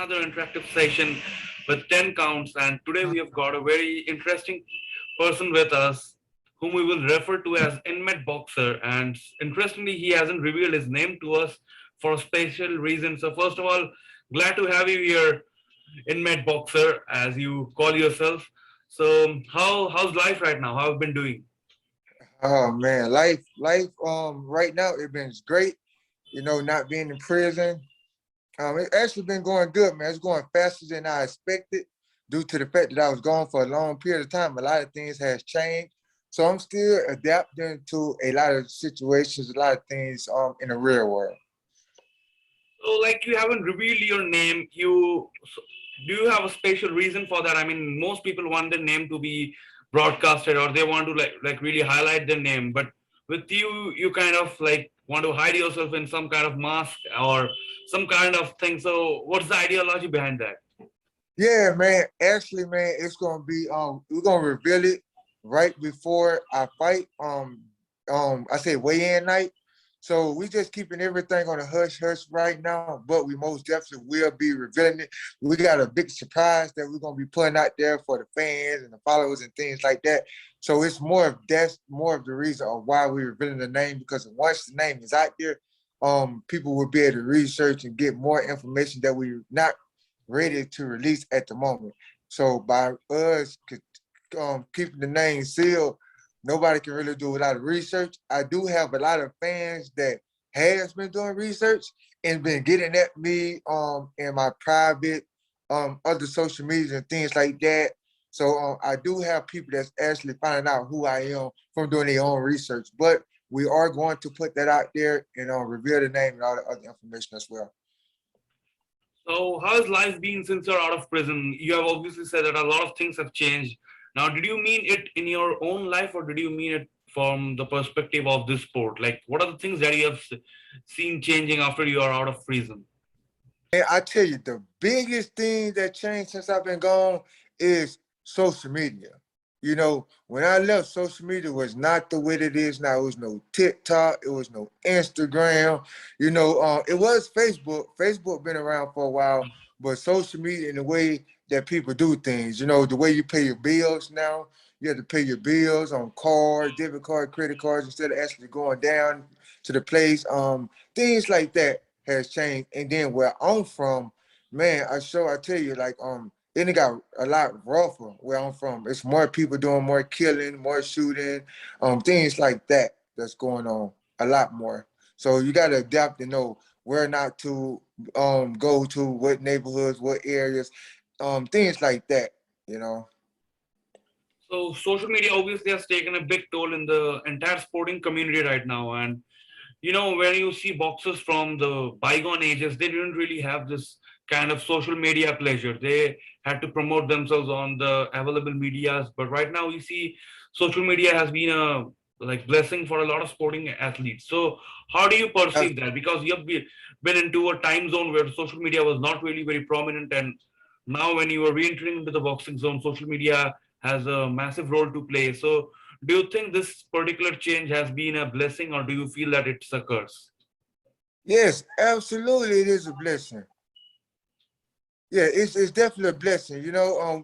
another interactive session with 10 counts. And today we have got a very interesting person with us whom we will refer to as Inmate Boxer. And interestingly, he hasn't revealed his name to us for a special reason. So, first of all, glad to have you here, Inmate Boxer, as you call yourself. So, how's life right now? How have you been doing? Oh man, life. Right now it been great. Not being in prison. It actually been going good, man. It's going faster than I expected, due to the fact that I was gone for a long period of time. A lot of things has changed, so I'm still adapting to a lot of situations, a lot of things in the real world. So, like, you haven't revealed your name. Do you have a special reason for that? I mean, most people want their name to be broadcasted, or they want to like really highlight their name. But with you, you kind of like want to hide yourself in some kind of mask or some kind of thing. So, what's the ideology behind that? Yeah, man. Actually, man, it's gonna be we're gonna reveal it right before I fight. I say weigh-in night. So we just keeping everything on a hush hush right now, but we most definitely will be revealing it. We got a big surprise that we're gonna be putting out there for the fans and the followers and things like that. So it's that's more of the reason of why we're revealing the name, because once the name is out there, people will be able to research and get more information that we're not ready to release at the moment. So by us keeping the name sealed, nobody can really do a lot of research. I do have a lot of fans that has been doing research and been getting at me in my private other social media and things like that. So I do have people that's actually finding out who I am from doing their own research. But we are going to put that out there and reveal the name and all the other information as well. So, how has life been since you're out of prison? You have obviously said that a lot of things have changed. Now, did you mean it in your own life, or did you mean it from the perspective of this sport? Like, what are the things that you have seen changing after you are out of prison? And I tell you, the biggest thing that changed since I've been gone is social media. When I left, social media was not the way it is now. It was no TikTok, it was no Instagram. It was Facebook. Facebook been around for a while, but social media and the way that people do things, the way you pay your bills now, you have to pay your bills on card, debit card, credit cards, instead of actually going down to the place. Things like that has changed. And then where I'm from, man, I tell you, like then it got a lot rougher where I'm from. It's more people doing more killing, more shooting, things like that that's going on a lot more. So you got to adapt and know where not to go to, what neighborhoods, what areas, things like that. You know. So, social media obviously has taken a big toll in the entire sporting community right now. And when you see boxers from the bygone ages, they didn't really have this kind of social media pleasure. They had to promote themselves on the available medias. But right now, we see social media has been a like blessing for a lot of sporting athletes. So, how do you perceive that? Because you have been into a time zone where social media was not really very prominent, and now when you are re-entering into the boxing zone, social media has a massive role to play. So, do you think this particular change has been a blessing, or do you feel that it's a curse? Yes, absolutely, it is a blessing. Yeah, it's definitely a blessing.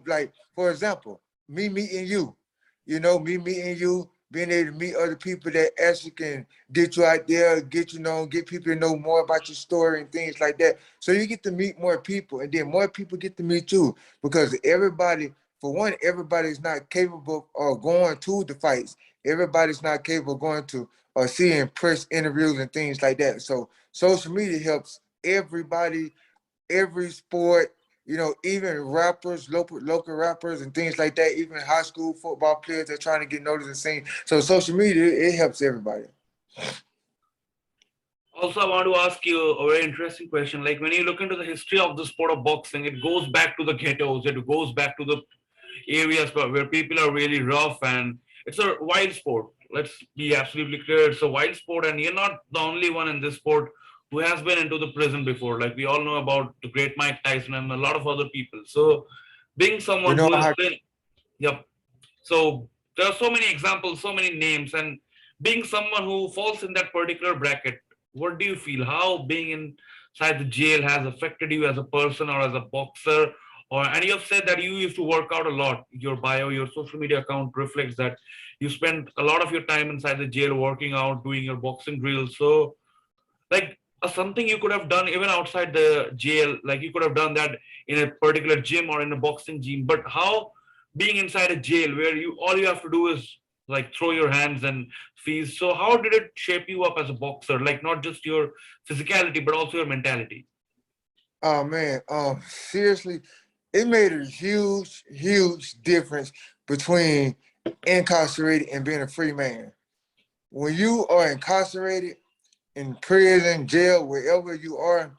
Like for example, me meeting you. Me meeting you, being able to meet other people that actually can get you out there, get get people to know more about your story and things like that. So you get to meet more people, and then more people get to meet you, because everybody, for one, everybody's not capable of going to the fights. Everybody's not capable of going to or seeing press interviews and things like that. So social media helps everybody, every sport, even rappers, local rappers and things like that, even high school football players that are trying to get noticed and seen. So social media, it helps everybody. Also, I want to ask you a very interesting question. Like, when you look into the history of the sport of boxing, it goes back to the ghettos, it goes back to the areas where people are really rough, and it's a wild sport. Let's be absolutely clear, it's a wild sport, and you're not the only one in this sport who has been into the prison before. Like, we all know about the great Mike Tyson and a lot of other people. So, being You someone know who has how been, yep. So there are so many examples, so many names, and being someone who falls in that particular bracket, what do you feel? How being in inside the jail has affected you as a person or as a boxer? Or and you have said that you used to work out a lot. Your bio, your social media account reflects that you spend a lot of your time inside the jail working out, doing your boxing drills. So like something you could have done even outside the jail, like you could have done that in a particular gym or in a boxing gym. But how being inside a jail where you all you have to do is like throw your hands and fees, so how did it shape you up as a boxer, like not just your physicality but also your mentality? Oh man, seriously, it made a huge, huge difference between incarcerated and being a free man. When you are incarcerated in prison, jail, wherever you are,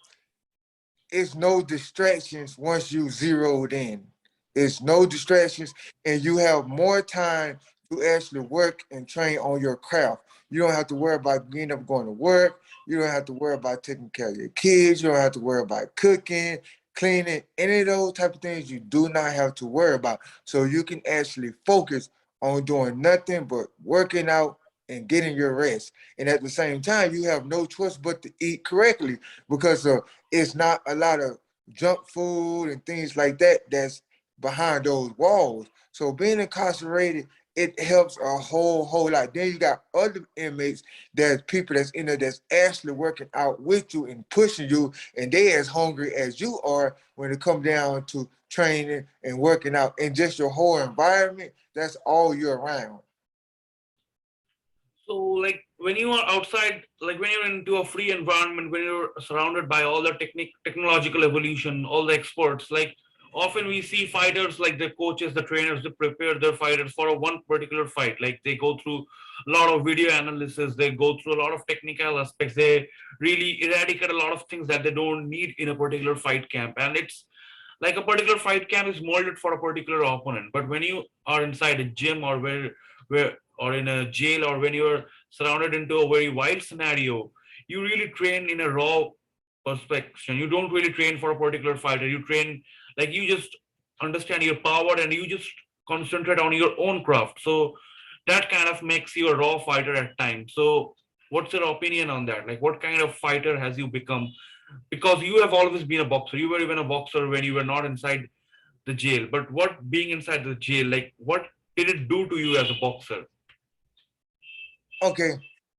it's no distractions once you zeroed in. It's no distractions, and you have more time to actually work and train on your craft. You don't have to worry about getting up going to work. You don't have to worry about taking care of your kids. You don't have to worry about cooking, cleaning, any of those type of things you do not have to worry about. So you can actually focus on doing nothing but working out and getting your rest. And at the same time, you have no choice but to eat correctly because it's not a lot of junk food and things like that that's behind those walls. So being incarcerated, it helps a whole lot. Then you got other inmates, there's people that's in there that's actually working out with you and pushing you, and they as hungry as you are when it comes down to training and working out. And just your whole environment, that's all year round. So, like when you are outside, like when you're into a free environment, when you're surrounded by all the technological evolution, all the experts, like often we see fighters, like the coaches, the trainers, they prepare their fighters for a one particular fight. Like they go through a lot of video analysis, they go through a lot of technical aspects, they really eradicate a lot of things that they don't need in a particular fight camp. And it's like a particular fight camp is molded for a particular opponent. But when you are inside a gym or where or in a jail or when you're surrounded into a very wild scenario, you really train in a raw perspective. You don't really train for a particular fighter. You train like you just understand your power and you just concentrate on your own craft. So that kind of makes you a raw fighter at times. So what's your opinion on that? Like what kind of fighter has you become, because you have always been a boxer. You were even a boxer when you were not inside the jail. But what being inside the jail, like what did it do to you as a boxer? Okay.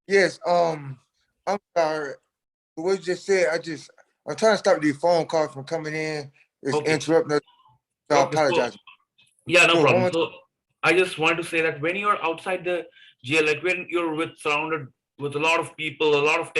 Yes. I'm sorry. What you just said, I'm trying to stop these phone calls from coming in. It's Okay. interrupting us. So I Okay. So apologize. yeah, no Do it one problem. more So I just want to say that when you're outside the jail, like when you're with surrounded with a lot of people, a lot of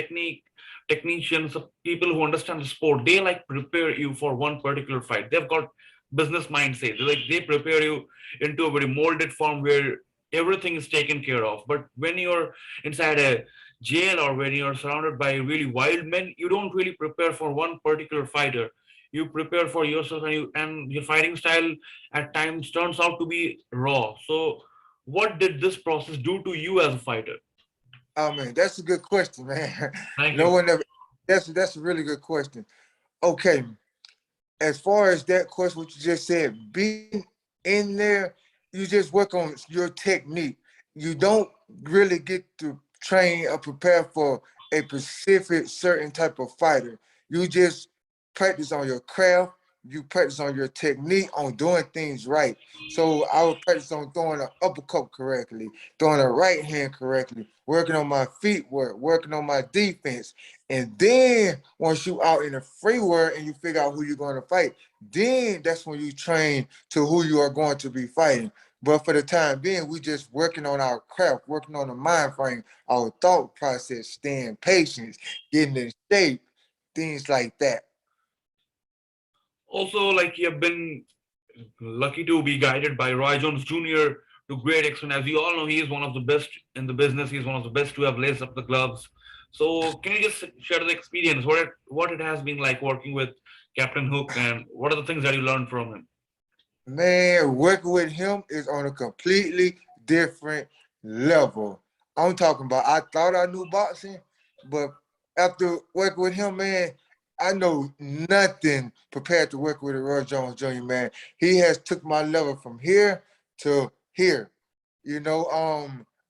technicians, people who understand the sport, they like prepare you for one particular fight. They've got business mindset. They prepare you into a very molded form where everything is taken care of. But when you're inside a jail or when you're surrounded by really wild men, you don't really prepare for one particular fighter. You prepare for yourself, and your fighting style at times turns out to be raw. So, what did this process do to you as a fighter? Oh man, that's a good question, man. Thank No you. one ever. That's a really good question. Okay, as far as that question, what you just said, being in there, you just work on your technique. You don't really get to train or prepare for a specific certain type of fighter. You just practice on your craft. You practice on your technique on doing things right. So I would practice on throwing an uppercut correctly, throwing a right hand correctly, working on my feet work, working on my defense. And then once you out in the free world and you figure out who you're going to fight, then that's when you train to who you are going to be fighting. But for the time being, we just working on our craft, working on the mind frame, our thought process, staying patient, getting in shape, things like that. Also, like you have been lucky to be guided by Roy Jones Jr. to great extent. As you all know, he is one of the best in the business. He's one of the best to have laced up the gloves. So, can you just share the experience? What it has been like working with Captain Hook, and what are the things that you learned from him? Man, working with him is on a completely different level. I'm talking about I thought I knew boxing, but after working with him, man, I know nothing prepared to work with Roy Jones Jr., man. He has took my level from here to here. I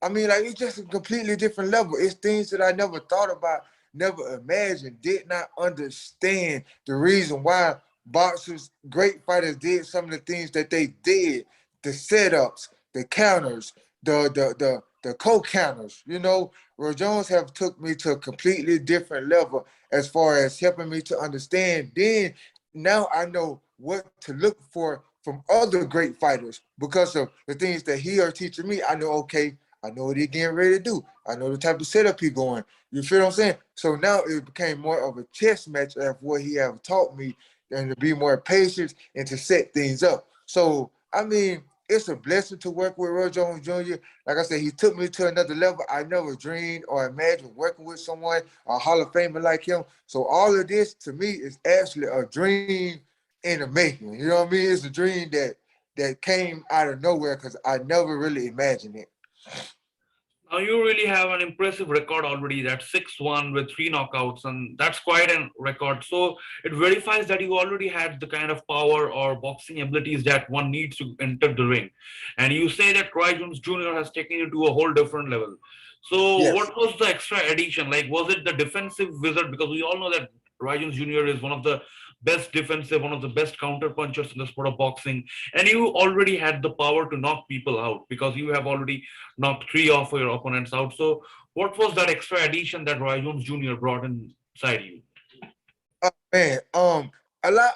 mean, like it's just a completely different level. It's things that I never thought about never imagined, did not understand the reason why boxers, great fighters, did some of the things that they did, the setups, the counters, the co-counters. Roy Jones have took me to a completely different level as far as helping me to understand. Then now I know what to look for from other great fighters because of the things that he are teaching me. I know, okay, I know what he getting ready to do. I know the type of setup he going. You feel what I'm saying? So now it became more of a chess match of what he have taught me and to be more patient and to set things up. So I mean, it's a blessing to work with Roy Jones Jr. Like I said, he took me to another level. I never dreamed or imagined working with someone, a Hall of Famer like him. So all of this to me is actually a dream in the making. You know what I mean? It's a dream that came out of nowhere because I never really imagined it. Now you really have an impressive record already. That's 6-1 with three knockouts, and that's quite a record. So it verifies that you already had the kind of power or boxing abilities that one needs to enter the ring. And you say that Roy Jones Jr. has taken you to a whole different level. So Yes. what was the extra addition? Like, was it the defensive wizard? Because we all know that Roy Jones Jr. is one of the best defensive, one of the best counter punchers in the sport of boxing, and you already had the power to knock people out because you have already knocked three of your opponents out. So, what was that extra addition that Roy Jones Jr. brought inside you? Man, a lot.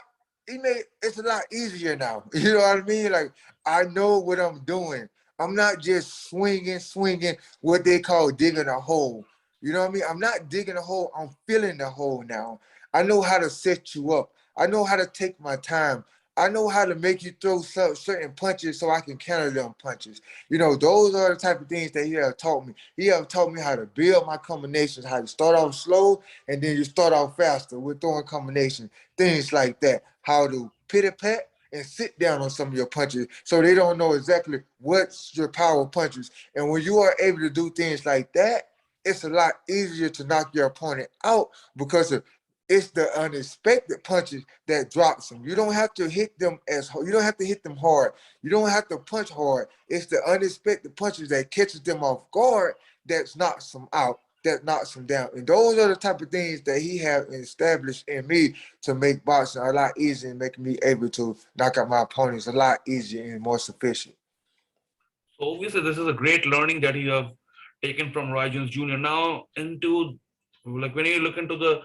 It's a lot easier now. You know what I mean? Like I know what I'm doing. I'm not just swinging what they call digging a hole. You know what I mean? I'm not digging a hole. I'm filling the hole now. I know how to set you up. I know how to take my time. I know how to make you throw certain punches so I can counter them punches. Those are the type of things that he have taught me. He have taught me how to build my combinations, how to start off slow and then you start off faster with throwing combinations, things like that. How to pit pat and sit down on some of your punches so they don't know exactly what's your power punches. And when you are able to do things like that, it's a lot easier to knock your opponent out because it's the unexpected punches that drops them. You don't have to hit them as hard. You don't have to hit them hard. You don't have to punch hard. It's the unexpected punches that catches them off guard that knocks them out, that knocks him down. And those are the type of things that he have established in me to make boxing a lot easier and making me able to knock out my opponents a lot easier and more sufficient. So, obviously, this is a great learning that you have taken from Roy Jones Jr. Now, into like when you look into the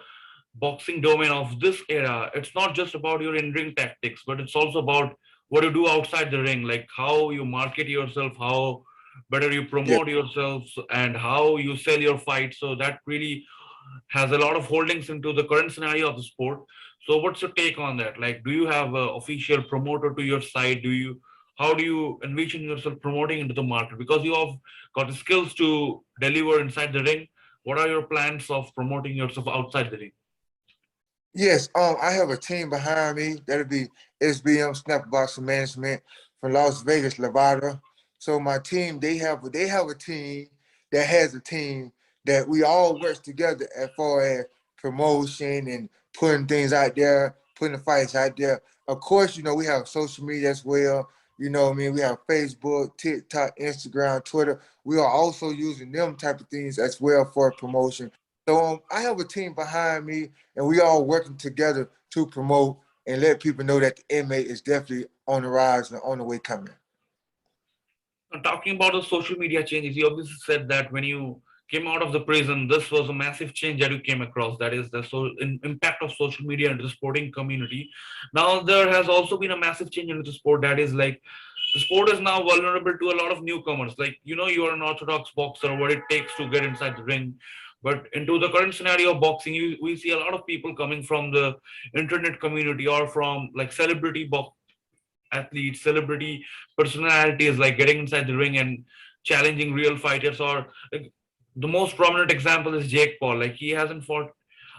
boxing domain of this era, it's not just about your in-ring tactics, but it's also about what you do outside the ring, like how you market yourself, how better you Yeah. promote yourself, and how you sell your fight. So that really has a lot of holdings into the current scenario of the sport. So what's your take on that? Like, do you have an official promoter to your side? How do you envision yourself promoting into the market? Because you have got the skills to deliver inside the ring. What are your plans of promoting yourself outside the ring? Yes, I have a team behind me. That'll be SBM Snap Boxing Management from Las Vegas, Nevada. So my team, they have a team that has a team that we all work together as far as promotion and putting things out there, putting the fights out there. Of course, we have social media as well. You know what I mean? We have Facebook, TikTok, Instagram, Twitter. We are also using them type of things as well for promotion. So I have a team behind me and we all working together to promote and let people know that the inmate is definitely on the rise and on the way coming. Talking about the social media changes, you obviously said that when you came out of the prison, this was a massive change that you came across. That is the impact of social media into the sporting community. Now there has also been a massive change into the sport. That is like the sport is now vulnerable to a lot of newcomers. Like you are an orthodox boxer, what it takes to get inside the ring. But into the current scenario of boxing, we see a lot of people coming from the internet community or from like celebrity athletes, celebrity personalities, like getting inside the ring and challenging real fighters. Or like, the most prominent example is Jake Paul. Like he hasn't fought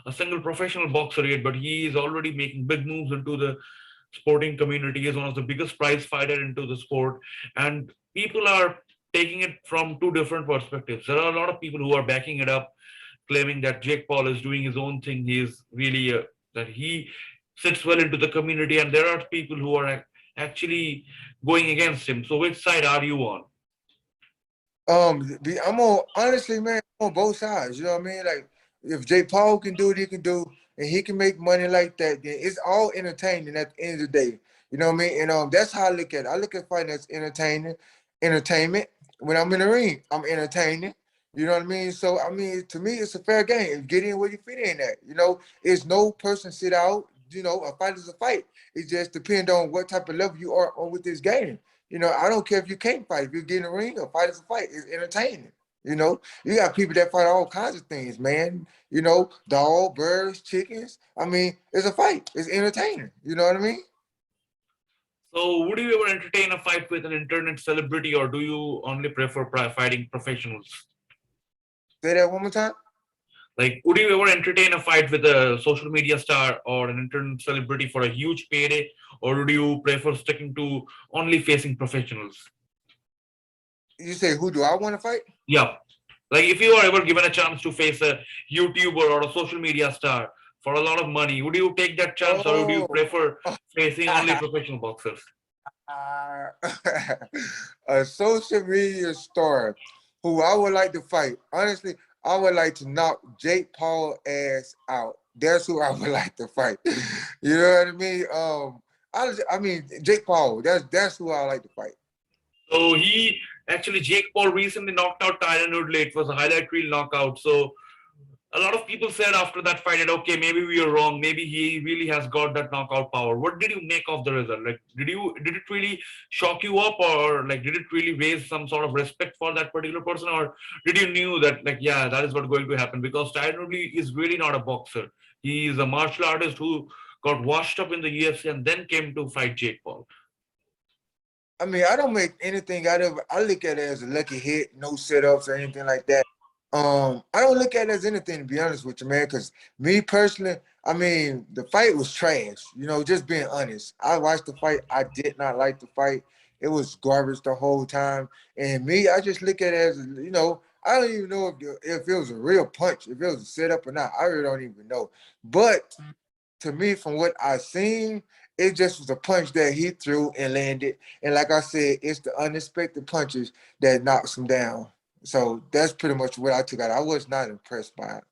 a single professional boxer yet, but he is already making big moves into the sporting community. He is one of the biggest prize fighter into the sport, and people are taking it from two different perspectives. There are a lot of people who are backing it up, claiming that Jake Paul is doing his own thing. He is really that he sits well into the community, and there are people who are actually going against him. So which side are you on? I'm on honestly, man, I'm on both sides. You know what I mean? Like if Jake Paul can do what he can do and he can make money like that, then it's all entertaining at the end of the day. You know what I mean? And that's how I look at it. I look at fighting as entertainment. When I'm in the ring, I'm entertaining. You know what I mean? So I mean, to me, it's a fair game. Get in where you fit in at. You know, it's no person sit out. You know, a fight is a fight. It just depends on what type of level you are on with this game. You know, I don't care if you can't fight. If you get in the ring, a fight is a fight. It's entertaining. You know, you got people that fight all kinds of things, man. You know, dog, birds, chickens. I mean, it's a fight. It's entertaining. You know what I mean? So, would you ever entertain a fight with an internet celebrity, or do you only prefer fighting professionals? Say that one more time. Like, would you ever entertain a fight with a social media star or an internet celebrity for a huge payday, or would you prefer sticking to only facing professionals? You say, who do I want to fight? Yeah. Like, if you are ever given a chance to face a YouTuber or a social media star for a lot of money, would you take that chance, or would you Oh, prefer facing only professional boxers? uh, a social media star who I would like to fight. Honestly, I would like to knock Jake Paul ass out. That's who I would like to fight. You know what I mean? I mean Jake Paul. That's who I like to fight. So Jake Paul recently knocked out Tyron Woodley. It was a highlight reel knockout. So a lot of people said after that fight that okay, maybe we are wrong. Maybe he really has got that knockout power. What did you make of the result? Like, did it really shock you up, or like did it really raise some sort of respect for that particular person, or did you knew that like yeah, that is what going to happen? Because Tyron Woodley is really not a boxer. He is a martial artist who got washed up in the UFC and then came to fight Jake Paul. I mean, I don't make anything out of it. I look at it as a lucky hit, no setups or anything like that. I don't look at it as anything to be honest with you, man. Because me personally, I mean, the fight was trash. You know, just being honest. I watched the fight. I did not like the fight. It was garbage the whole time. And me, I just look at it as you know. I don't even know if it was a real punch, if it was a setup or not. I really don't even know. But to me, from what I seen, it just was a punch that he threw and landed. And like I said, it's the unexpected punches that knocks him down. So that's pretty much what I took out. I was not impressed by it.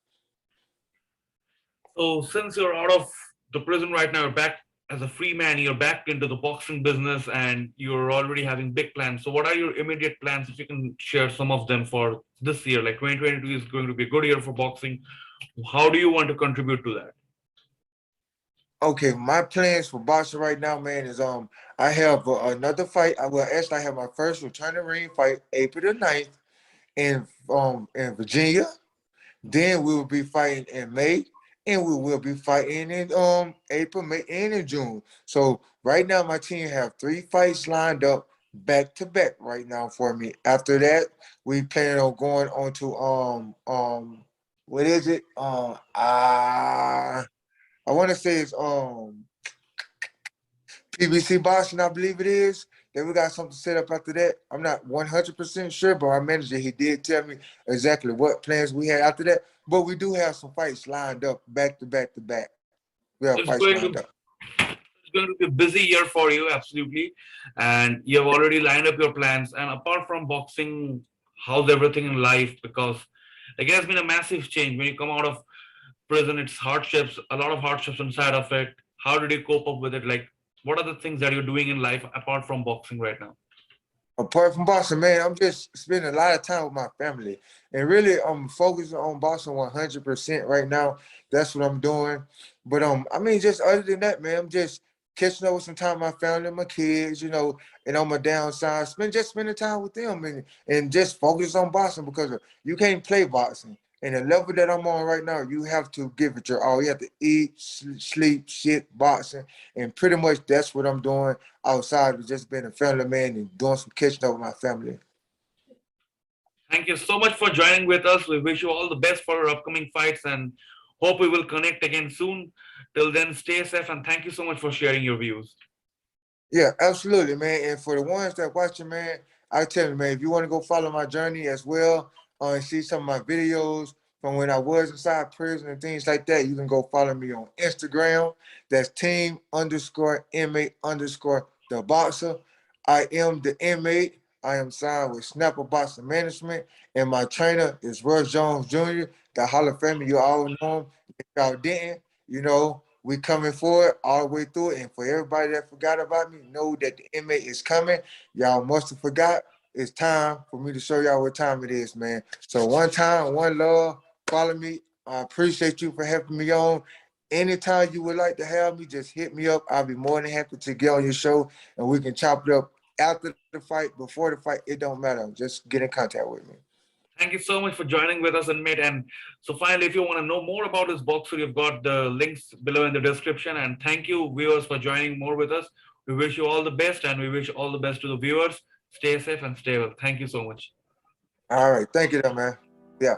So since you're out of the prison right now, you're back as a free man, you're back into the boxing business and you're already having big plans. So what are your immediate plans if you can share some of them for this year? Like 2022 is going to be a good year for boxing. How do you want to contribute to that? Okay, my plans for boxing right now, man, is I have another fight. I will actually I have my first return to ring fight April the 9th in Virginia. Then we will be fighting in May, and we will be fighting in April, May, and in June. So right now, my team have 3 fights lined up back to back right now for me. After that, we plan on going on to what is it? I want to say it's PBC Boston, I believe it is. Then we got something set up after that. I'm not 100% sure, but our manager, he did tell me exactly what plans we had after that. But we do have some fights lined up back to back to back. We have It's fights going lined to up. it's going to be a busy year for you, absolutely. And you have already lined up your plans. And apart from boxing, how's everything in life? Because like, it has been a massive change when you come out of prison. It's hardships, a lot of hardships inside of it. How did you cope up with it? Like, what are the things that you're doing in life apart from boxing right now? Apart from boxing, man, I'm just spending a lot of time with my family. And really, I'm focusing on boxing 100% right now. That's what I'm doing. But I mean, just other than that, man, I'm just catching up with some time with my family, my kids, you know, and on my downside, spending time with them and just focus on boxing because you can't play boxing. And the level that I'm on right now, you have to give it your all. You have to eat, sleep, shit, boxing, and pretty much that's what I'm doing outside of just being a family man and doing some catching up with my family. Thank you so much for joining with us. We wish you all the best for your upcoming fights and hope we will connect again soon. Till then, stay safe and thank you so much for sharing your views. Yeah, absolutely, man. And for the ones that watching, man, I tell you, man, if you want to go follow my journey as well, and see some of my videos from when I was inside prison and things like that, you can go follow me on Instagram. That's team underscore inmate underscore the boxer. I am the inmate. I am signed with Snapper Boxing Management, and my trainer is Russ Jones Jr., the Hall of Famer. You all know him. If y'all didn't, we coming forward all the way through it. And for everybody that forgot about me, know that the inmate is coming. Y'all must have forgot. It's time for me to show y'all what time it is, man. So one time, one love, follow me. I appreciate you for having me on. Anytime you would like to have me, just hit me up. I'll be more than happy to get on your show and we can chop it up after the fight, before the fight. It don't matter. Just get in contact with me. Thank you so much for joining with us, Inmate. And so, finally, if you want to know more about this boxer, you've got the links below in the description. And thank you, viewers, for joining more with us. We wish you all the best, and we wish all the best to the viewers. Stay safe and stay well. Thank you so much. All right. Thank you, though, man. Yeah.